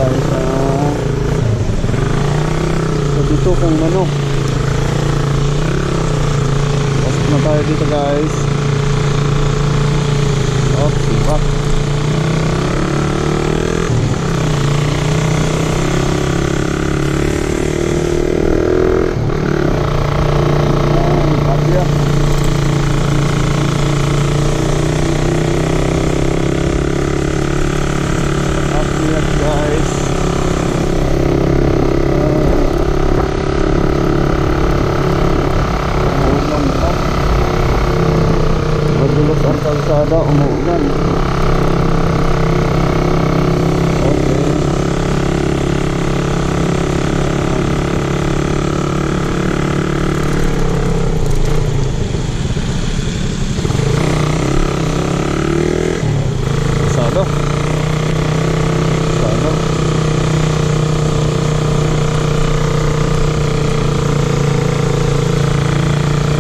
tayo sa dito kung manok. Pasok na tayo dito guys. Oh, sibat. Ang kalsada, umuulan. Okay. Kalsada. Kalsada.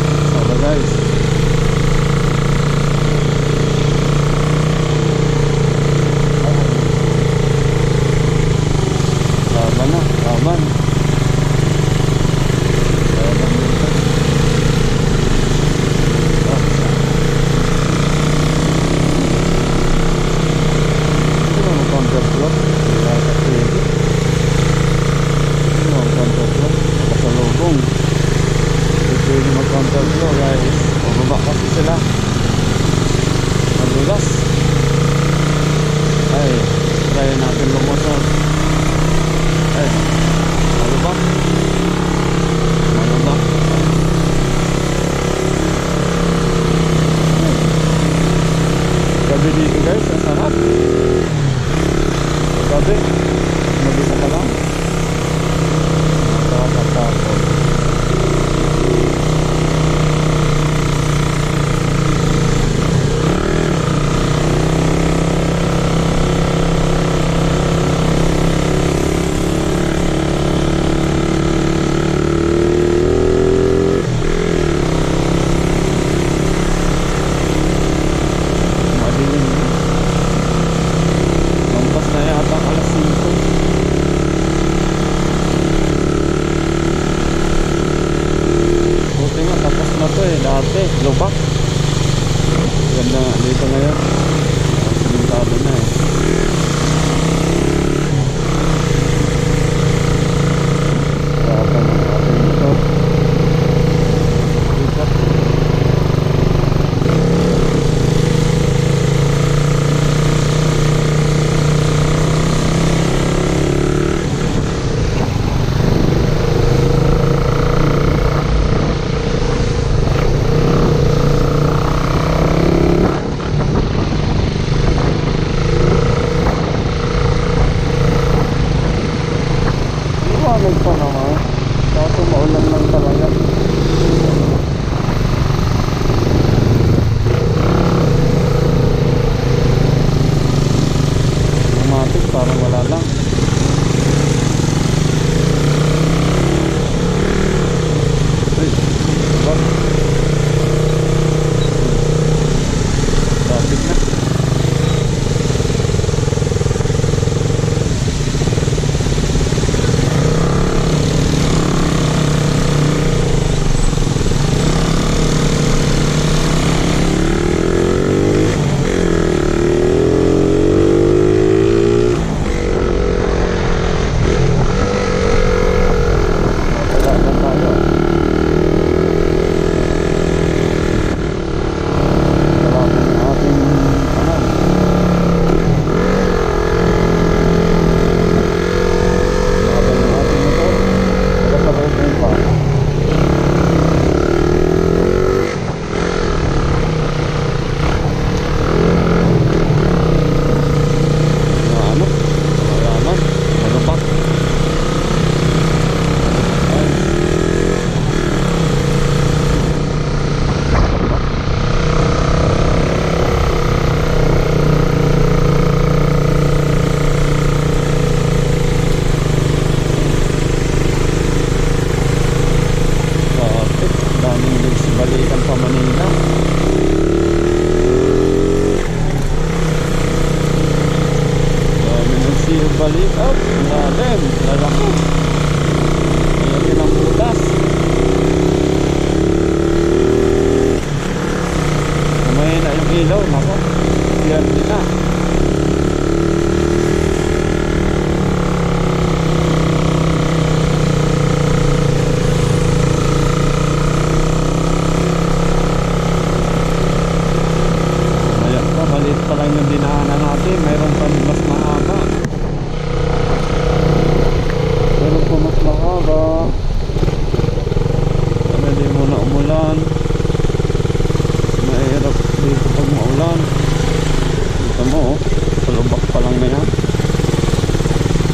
Kalsada guys. Laban. Mag-counterflow guys. Mababa kasi sila. Madulas. Ay, try natin lumusot. Ay, ano ba? Ano ba? Gabi dito guys, ang sarap. Gabi, mag-isa ka lang. Nakakatakot. balik up. Lalim. Lalaki. Lalaki ng butas. Kumain na yung ilaw. Nako. Yan din na. Maliit pa lang yung dinaanan natin. Mayroon pa mas mahaba. Mayroon pa mas mahaba. Kaya di muna umulan. Mahirap dito pag maulan. Dito mo oh. Palubak pa lang na yan.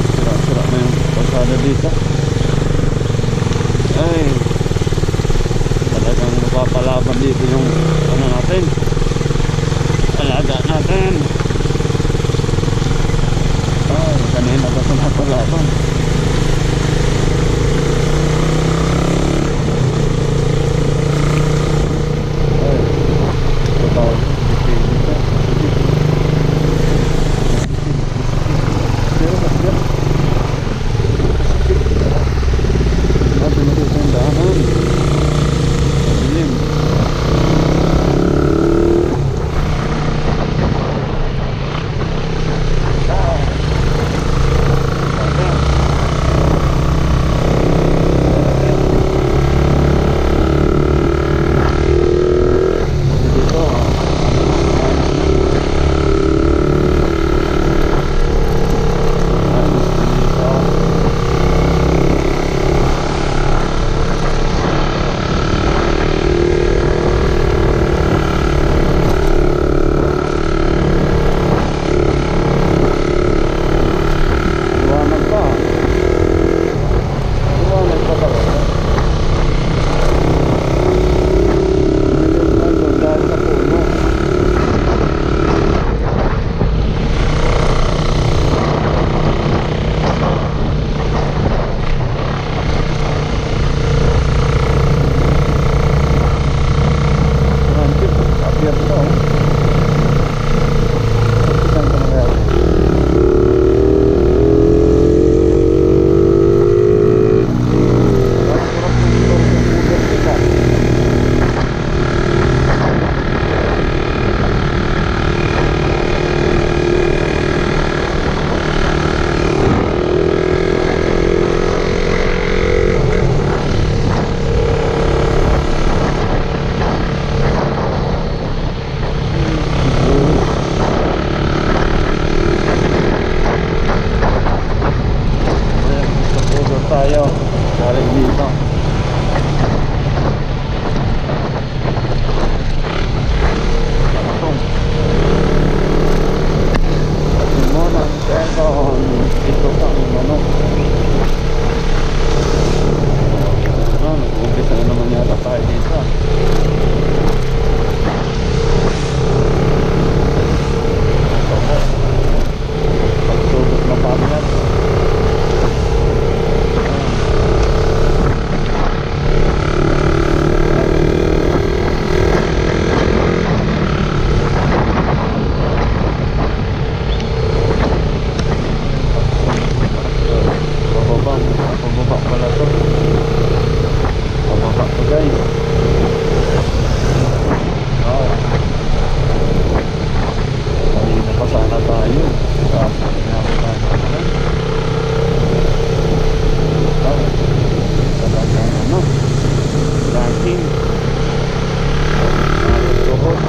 Sira-sira na yung pasada dito. Ay, talagang napapalaban dito yung ano natin, alaga natin. Ay, kanina ba ito napalaban? Ay, ito tawag dito. Natin natin yung daanan. Dilim. Tayo galing dito. Simonang Quezon. Ito ang manok. Nag-umpisa na naman yata tayo dito. Pagsubok na pamilya. Pababa pala to. Pababa to guys. Oh. Kanina pa sana tayo. Kaso pinapakain naman. Oh. Talagang ano. Laking. Ayos tuhod.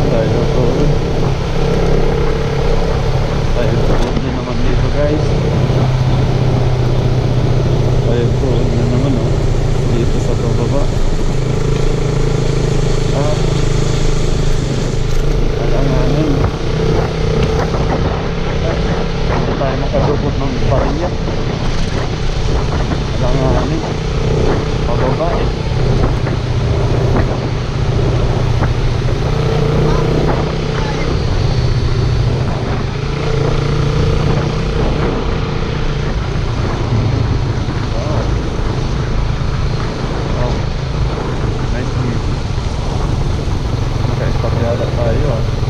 Tayo tuhod. Tayo tuhod din naman dito guys. Tayo tuhod na naman oh. Dito sa pababa. Alanganin. Hindi tayo makadubot ng pariya. Alanganin. Pababa eh. Naka-stop yata tayo ah.